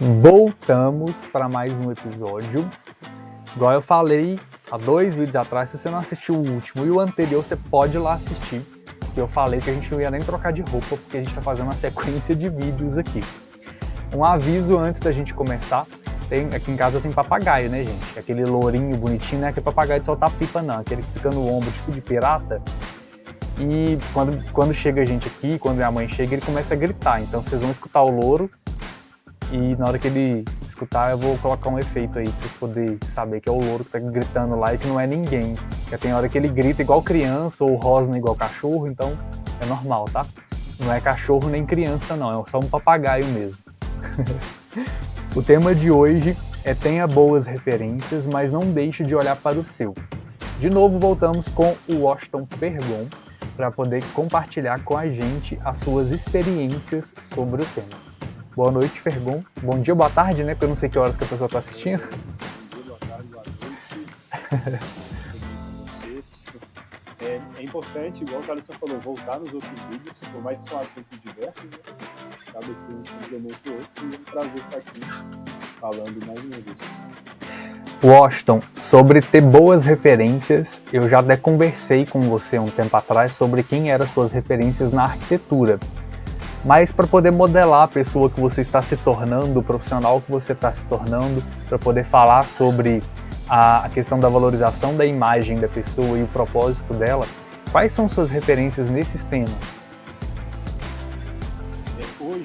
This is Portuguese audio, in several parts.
Voltamos para mais um episódio. Igual eu falei há 2 vídeos atrás, se você não assistiu o último e o anterior, você pode ir lá assistir. Que eu falei que a gente não ia nem trocar de roupa, porque a gente está fazendo uma sequência de vídeos aqui. Um aviso antes da gente começar. Aqui em casa tem papagaio, né, gente? Aquele lourinho bonitinho, não é aquele papagaio de soltar pipa, não. Aquele que fica no ombro, tipo de pirata. E quando chega a gente aqui, quando minha mãe chega, ele começa a gritar. Então vocês vão escutar o louro. E na hora que ele escutar, eu vou colocar um efeito aí pra vocês poderem saber que é o louro que tá gritando lá e que não é ninguém. Porque tem hora que ele grita igual criança ou rosna igual cachorro, então é normal, tá? Não é cachorro nem criança não, é só um papagaio mesmo. O tema de hoje é tenha boas referências, mas não deixe de olhar para o seu. De novo voltamos com o Washington Fergon para poder compartilhar com a gente as suas experiências sobre o tema. Boa noite, Fergon. Bom dia, boa tarde, né? Porque eu não sei que horas que a pessoa está assistindo. Bom dia, boa tarde, boa noite. Com vocês. É importante, igual o Thaleson falou, voltar nos outros vídeos, por mais que são assuntos diversos, né? Cada aqui um complementa o outro e é um prazer estar aqui falando mais uma vez. Washington, sobre ter boas referências, eu já até conversei com você um tempo atrás sobre quem eram suas referências na arquitetura. Mas para poder modelar a pessoa que você está se tornando, o profissional que você está se tornando, para poder falar sobre a questão da valorização da imagem da pessoa e o propósito dela, quais são suas referências nesses temas? Hoje,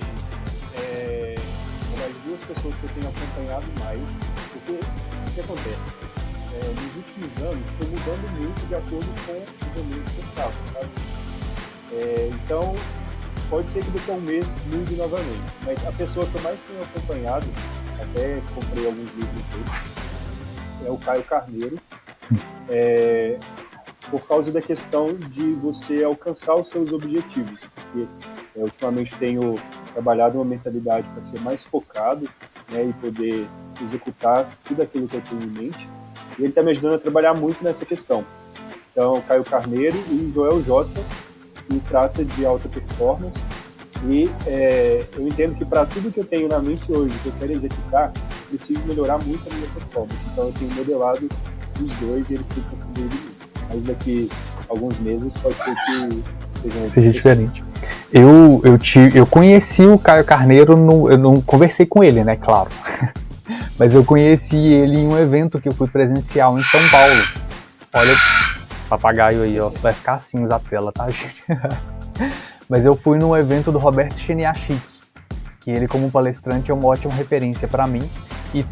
uma das duas pessoas que eu tenho acompanhado mais, porque o que acontece? Nos últimos anos foi mudando muito de acordo com o momento que eu estava, sabe? Então, pode ser que daqui a um mês mude novamente, mas a pessoa que eu mais tenho acompanhado, até comprei alguns livros dele, é o Caio Carneiro, por causa da questão de você alcançar os seus objetivos, porque ultimamente tenho trabalhado uma mentalidade para ser mais focado, né, e poder executar tudo aquilo que eu tenho em mente, e ele está me ajudando a trabalhar muito nessa questão. Então, Caio Carneiro e Joel J, que trata de alta performance, e eu entendo que para tudo que eu tenho na mente hoje, que eu quero executar, preciso melhorar muito a minha performance. Então eu tenho modelado os dois e eles têm contribuído muito. Mas daqui a alguns meses pode ser que seja diferente. Eu conheci o Caio Carneiro, eu não conversei com ele, né, claro. Mas eu conheci ele em um evento que eu fui presencial em São Paulo. Olha, papagaio aí, ó, vai ficar cinza a tela, tá, gente? Mas eu fui num evento do Roberto Chiniachik, que ele como palestrante é uma ótima referência para mim, e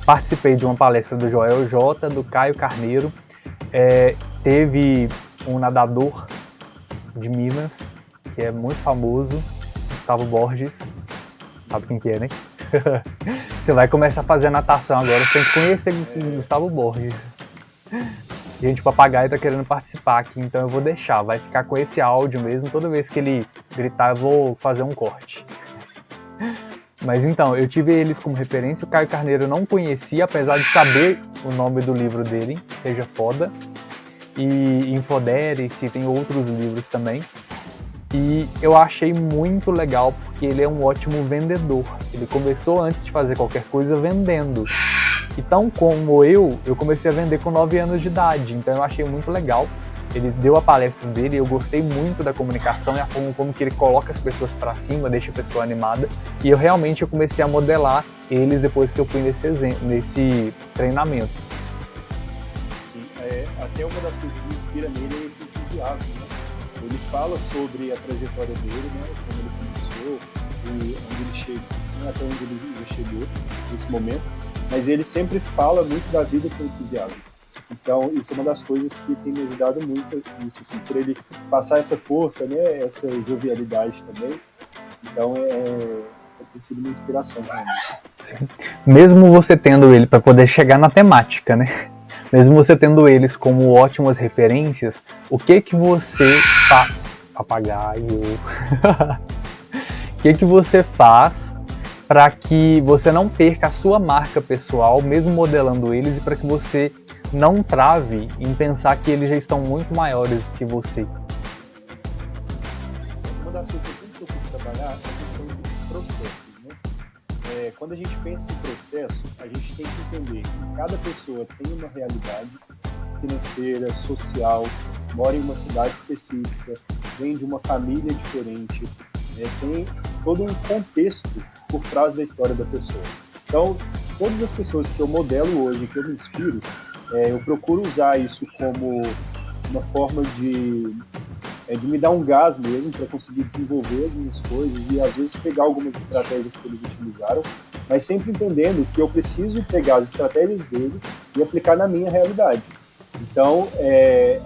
participei de uma palestra do Joel J, do Caio Carneiro, teve um nadador de Minas, que é muito famoso, Gustavo Borges, sabe quem que é, né? Você vai começar a fazer natação agora, você tem que conhecer Gustavo Borges. Gente, o papagaio tá querendo participar aqui, então eu vou deixar, vai ficar com esse áudio mesmo, toda vez que ele gritar eu vou fazer um corte. Mas então, eu tive eles como referência, o Caio Carneiro eu não conhecia, apesar de saber o nome do livro dele, Seja Foda, e Infodere-se, tem outros livros também. E eu achei muito legal, porque ele é um ótimo vendedor. Ele começou antes de fazer qualquer coisa vendendo. Então, como eu comecei a vender com 9 anos de idade, então eu achei muito legal. Ele deu a palestra dele, eu gostei muito da comunicação e a forma como que ele coloca as pessoas para cima, deixa a pessoa animada. E eu comecei a modelar eles depois que eu fui nesse treinamento. Sim, até uma das coisas que me inspira nele é esse entusiasmo, né? Ele fala sobre a trajetória dele, né, como ele começou e onde ele chegou, até onde ele chegou nesse momento. Mas ele sempre fala muito da vida com entusiasmo. Então, isso é uma das coisas que tem me ajudado muito nisso, assim, por ele passar essa força, né, essa jovialidade também. Então, tem sido uma inspiração para mim. Sim. Mesmo você tendo ele para poder chegar na temática, né? Mesmo você tendo eles como ótimas referências, o que você faz? Papagaio. O que você faz para que você não perca a sua marca pessoal, mesmo modelando eles, e para que você não trave em pensar que eles já estão muito maiores do que você? Uma das coisas que eu sempre procuro trabalhar é a questão de processos, né? quando a gente pensa em processo, a gente tem que entender que cada pessoa tem uma realidade financeira, social, mora em uma cidade específica, vem de uma família diferente, tem todo um contexto por trás da história da pessoa. Então, todas as pessoas que eu modelo hoje, que eu me inspiro, eu procuro usar isso como uma forma de me dar um gás mesmo para conseguir desenvolver as minhas coisas e às vezes pegar algumas estratégias que eles utilizaram, mas sempre entendendo que eu preciso pegar as estratégias deles e aplicar na minha realidade. Então,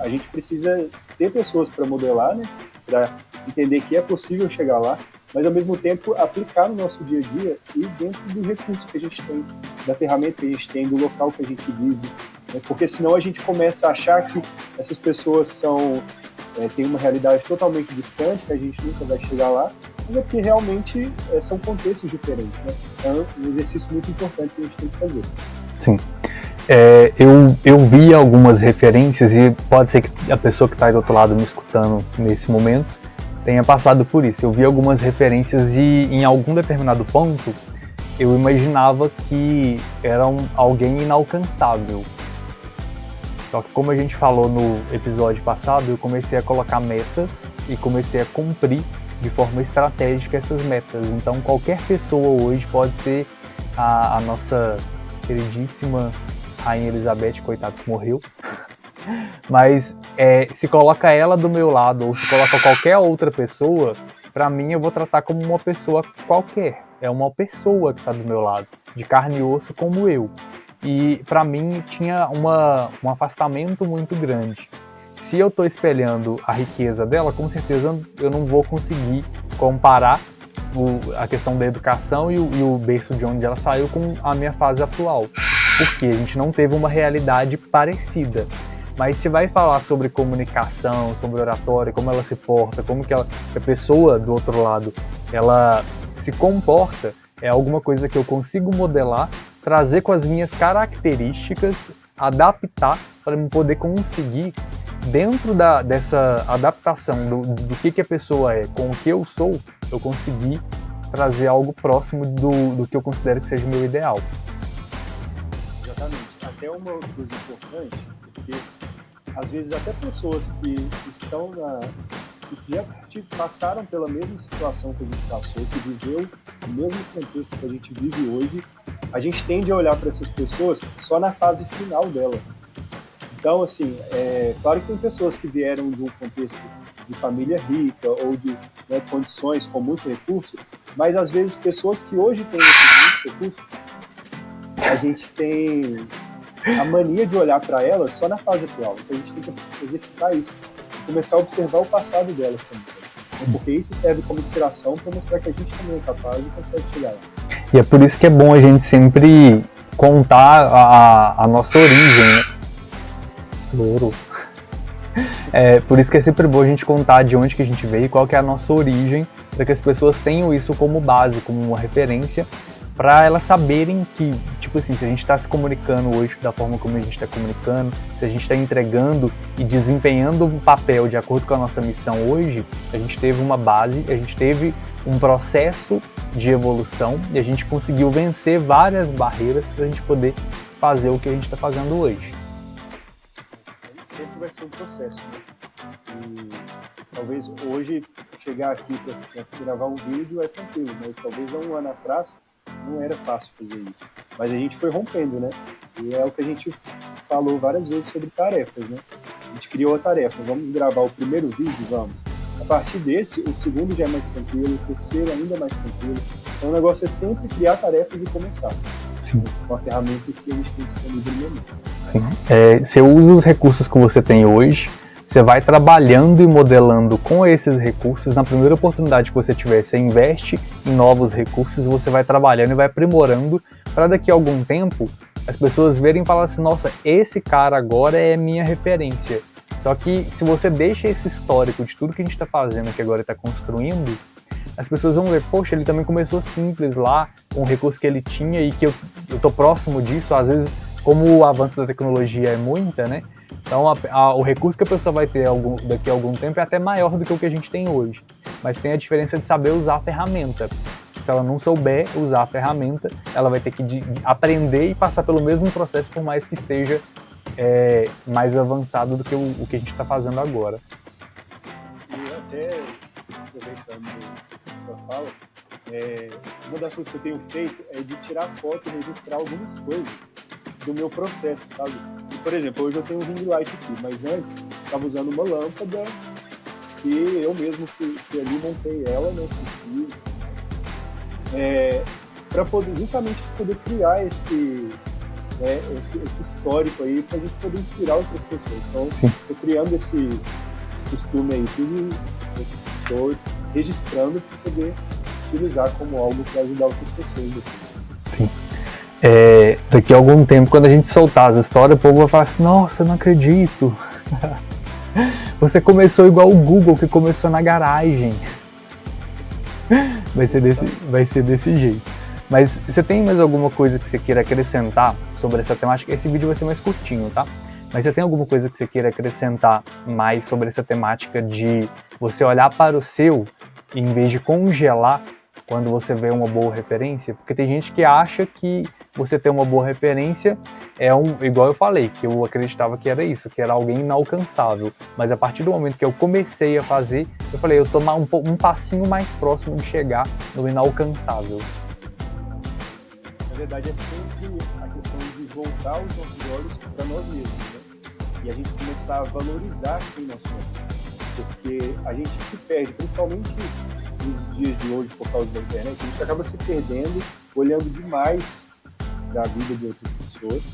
a gente precisa ter pessoas para modelar, né, para entender que é possível chegar lá, mas ao mesmo tempo aplicar no nosso dia a dia e dentro do recurso que a gente tem, da ferramenta que a gente tem, do local que a gente vive, né, porque senão a gente começa a achar que essas pessoas têm uma realidade totalmente distante, que a gente nunca vai chegar lá, mas é porque realmente são contextos diferentes, né? É um exercício muito importante que a gente tem que fazer. Sim. Eu vi algumas referências e pode ser que a pessoa que está aí do outro lado me escutando nesse momento tenha passado por isso. Eu vi algumas referências e em algum determinado ponto eu imaginava que era alguém inalcançável. Só que como a gente falou no episódio passado, eu comecei a colocar metas e comecei a cumprir de forma estratégica essas metas. Então qualquer pessoa hoje pode ser a nossa queridíssima Rainha Elizabeth, coitada que morreu, mas se coloca ela do meu lado ou se coloca qualquer outra pessoa, pra mim eu vou tratar como uma pessoa qualquer. É uma pessoa que tá do meu lado, de carne e osso como eu. E pra mim tinha um afastamento muito grande. Se eu tô espelhando a riqueza dela, com certeza eu não vou conseguir comparar a questão da educação e o berço de onde ela saiu com a minha fase atual. Porque a gente não teve uma realidade parecida. Mas se vai falar sobre comunicação, sobre oratória, como ela se porta, como que a pessoa do outro lado ela se comporta, é alguma coisa que eu consigo modelar, trazer com as minhas características, adaptar para eu poder conseguir, dentro dessa adaptação do que a pessoa é com o que eu sou, eu conseguir trazer algo próximo do que eu considero que seja o meu ideal. Exatamente. Até uma coisa importante, porque às vezes até pessoas que estão que já passaram pela mesma situação que a gente passou, que viveu o mesmo contexto que a gente vive hoje, a gente tende a olhar para essas pessoas só na fase final dela. Então, assim, claro que tem pessoas que vieram de um contexto de família rica ou de condições com muito recurso, mas às vezes pessoas que hoje têm esses muitos recursos, a gente tem a mania de olhar para elas só na fase atual. Então a gente tem que exercitar isso e começar a observar o passado delas também. Porque isso serve como inspiração para mostrar que a gente também é capaz e consegue chegar lá. E é por isso que é bom a gente sempre contar a nossa origem, né? Louro. É por isso que é sempre bom a gente contar de onde que a gente veio e qual que é a nossa origem, para que as pessoas tenham isso como base, como uma referência, para elas saberem que, tipo assim, se a gente está se comunicando hoje da forma como a gente está comunicando, se a gente está entregando e desempenhando um papel de acordo com a nossa missão hoje, a gente teve uma base, a gente teve um processo de evolução e a gente conseguiu vencer várias barreiras para a gente poder fazer o que a gente está fazendo hoje. Sempre vai ser um processo, né? E talvez hoje chegar aqui para gravar um vídeo é tranquilo, mas talvez há um ano atrás não era fácil fazer isso. Mas a gente foi rompendo, né? E é o que a gente falou várias vezes sobre tarefas, né? A gente criou a tarefa, vamos gravar o primeiro vídeo? Vamos. A partir desse, o segundo já é mais tranquilo, o terceiro ainda mais tranquilo. Então o negócio é sempre criar tarefas e começar. Sim. Com a ferramenta que a gente tem disponível no momento. Sim. Você usa os recursos que você tem hoje, você vai trabalhando e modelando com esses recursos. Na primeira oportunidade que você tiver, você investe em novos recursos, você vai trabalhando e vai aprimorando para daqui a algum tempo as pessoas verem e falar assim, nossa, esse cara agora é minha referência. Só que se você deixa esse histórico de tudo que a gente está fazendo, que agora está construindo, as pessoas vão ver, poxa, ele também começou simples lá, com o recurso que ele tinha e que eu tô próximo disso. Às vezes, como o avanço da tecnologia é muita, né? Então o recurso que a pessoa vai ter daqui a algum tempo é até maior do que o que a gente tem hoje. Mas tem a diferença de saber usar a ferramenta. se ela não souber usar a ferramenta, ela vai ter que aprender e passar pelo mesmo processo, por mais que esteja mais avançado do que o que a gente está fazendo agora. E até, aproveitando a sua fala, uma das coisas que eu tenho feito é de tirar foto e registrar algumas coisas do meu processo, sabe? E, por exemplo, hoje eu tenho um ring light aqui, mas antes estava usando uma lâmpada que eu mesmo fui ali, montei ela, né? Para poder, justamente poder criar esse histórico aí, para a gente poder inspirar outras pessoas. Então, estou criando esse costume aí, tudo estou registrando para poder utilizar como algo para ajudar outras pessoas. Sim. Daqui a algum tempo, quando a gente soltar as histórias, o povo vai falar assim: nossa, eu não acredito. Você começou igual o Google, que começou na garagem. Vai ser desse jeito. Mas você tem mais alguma coisa que você queira acrescentar sobre essa temática? Esse vídeo vai ser mais curtinho, tá? Mas você tem alguma coisa que você queira acrescentar mais sobre essa temática de você olhar para o seu, em vez de congelar quando você vê uma boa referência? Porque tem gente que acha que você ter uma boa referência igual eu falei, que eu acreditava que era isso, que era alguém inalcançável. Mas a partir do momento que eu comecei a fazer, eu falei, eu tomar um passinho mais próximo de chegar no inalcançável. Na verdade, é sempre a questão de voltar os nossos olhos para nós mesmos, né? E a gente começar a valorizar quem nós somos. Porque a gente se perde, principalmente nos dias de hoje, por causa da internet, a gente acaba se perdendo, olhando demais da vida de outras pessoas.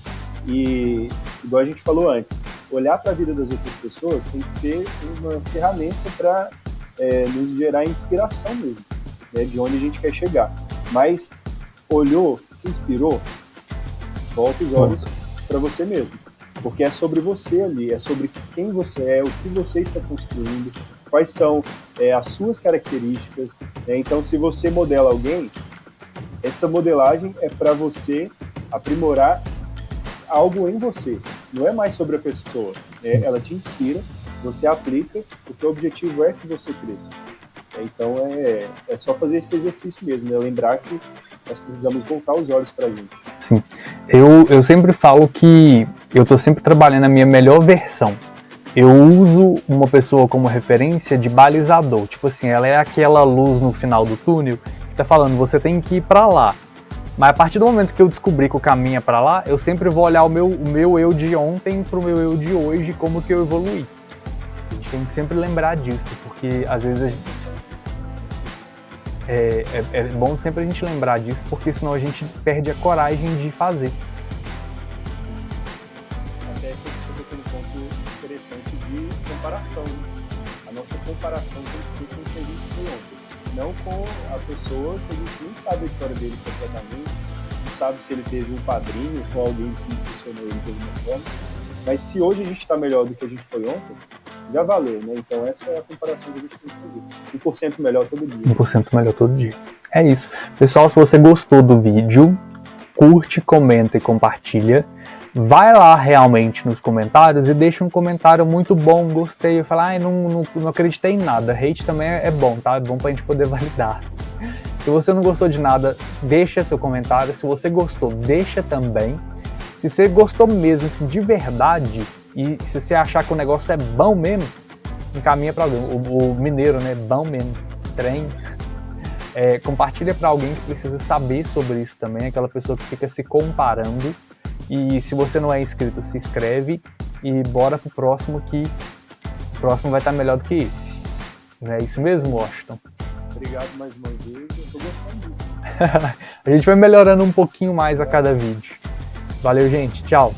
E, igual a gente falou antes, olhar para a vida das outras pessoas tem que ser uma ferramenta para nos gerar inspiração mesmo, né, de onde a gente quer chegar. Mas olhou, se inspirou, volta os olhos para você mesmo. Porque é sobre você ali, é sobre quem você é, o que você está construindo, quais são as suas características. Né? Então, se você modela alguém, essa modelagem é para você aprimorar algo em você. Não é mais sobre a pessoa. Né? Ela te inspira, você aplica, o teu objetivo é que você cresça. Então, é só fazer esse exercício mesmo, né? Lembrar que nós precisamos voltar os olhos para a gente. Sim. Eu sempre falo que eu estou sempre trabalhando a minha melhor versão. Eu uso uma pessoa como referência de balizador. Tipo assim, ela é aquela luz no final do túnel que tá falando, você tem que ir para lá. Mas a partir do momento que eu descobri que o caminho é para lá, eu sempre vou olhar o meu eu de ontem pro meu eu de hoje, como que eu evoluí. A gente tem que sempre lembrar disso, porque às vezes é bom sempre a gente lembrar disso, porque senão a gente perde a coragem de fazer. Até você tem um ponto interessante de comparação. A nossa comparação tem que ser com o que a gente foi ontem, não com a pessoa que a gente nem sabe a história dele completamente, não sabe se ele teve um padrinho ou alguém que impulsionou ele de alguma forma. Mas se hoje a gente está melhor do que a gente foi ontem, já valeu, né? Então essa é a comparação que a gente tem que fazer. 1% melhor todo dia. 1% melhor todo dia. É isso. Pessoal, se você gostou do vídeo, curte, comenta e compartilha. Vai lá realmente nos comentários e deixa um comentário muito bom, gostei. Fala, não acreditei em nada. Hate também é bom, tá? É bom pra gente poder validar. Se você não gostou de nada, deixa seu comentário. Se você gostou, deixa também. Se você gostou mesmo, assim, de verdade, e se você achar que o negócio é bom mesmo, encaminha para alguém. O mineiro, né? Bom mesmo. Trem. Compartilha para alguém que precisa saber sobre isso também, aquela pessoa que fica se comparando. E se você não é inscrito, se inscreve e bora pro próximo, que o próximo vai estar melhor do que esse. Não é isso mesmo, Washington? Obrigado mais uma vez, eu tô gostando disso. A gente vai melhorando um pouquinho mais a cada vídeo. Valeu, gente. Tchau.